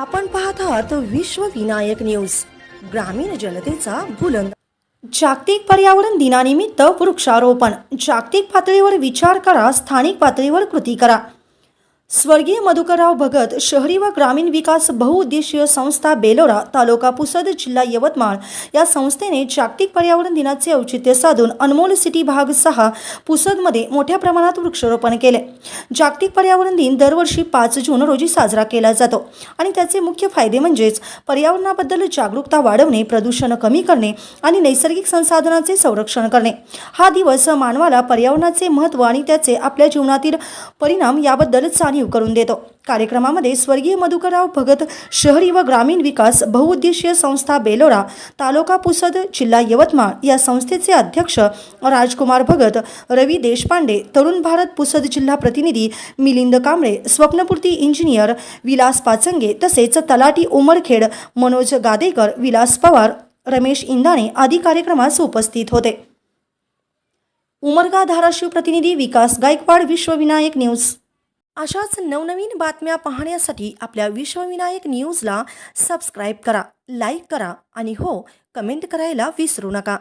आपण पाहत आहात विश्व विनायक न्यूज, ग्रामीण जनतेचा बुलंद। जागतिक पर्यावरण दिनानिमित्त वृक्षारोपण। जागतिक पातळीवर विचार करा, स्थानिक पातळीवर कृती करा। स्वर्गीय मधुकरराव भगत शहरी व ग्रामीण विकास बहुउद्देशीय संस्था बेलोरा, तालुका पुसद, जिल्हा यवतमाळ या संस्थेने जागतिक पर्यावरण दिनाचे औचित्य साधून अनमोल सिटी भाग 6 पुसदमध्ये मोठ्या प्रमाणात वृक्षारोपण केले। जागतिक पर्यावरण दिन दरवर्षी 5 जून रोजी साजरा केला जातो आणि त्याचे मुख्य फायदे म्हणजेच पर्यावरणाबद्दल जागरूकता वाढवणे, प्रदूषण कमी करणे आणि नैसर्गिक संसाधनांचे संरक्षण करणे। हा दिवस मानवाला पर्यावरणाचे महत्त्व आणि त्याचे आपल्या जीवनातील परिणाम याबद्दल जाणीव करून देतो। कार्यक्रमामध्ये स्वर्गीय मधुकरराव भगत शहरी व ग्रामीण विकास बहुउद्देशीय संस्था बेलोरा, तालुका पुसद, जिल्हा यवतमाळ या संस्थेचे अध्यक्ष राजकुमार भगत, रवी देशपांडे, तरुण भारत पुसद जिल्हा प्रतिनिधी मिलिंद कांबळे, स्वप्नपूर्ती इंजिनियर विलास पाचंगे तसेच तलाठी उमरखेड मनोज गादेकर, विलास पवार, रमेश इंदाणे आदी कार्यक्रमास उपस्थित होते। उमरगा धाराशिव प्रतिनिधी विकास गायकवाड, विश्वविनायक न्यूज। अशाच नवनवीन बातम्या पाहण्यासाठी आपल्या विश्वविनायक न्यूजला सबस्क्राईब करा, लाईक करा आणि हो, कमेंट करायला विसरू नका।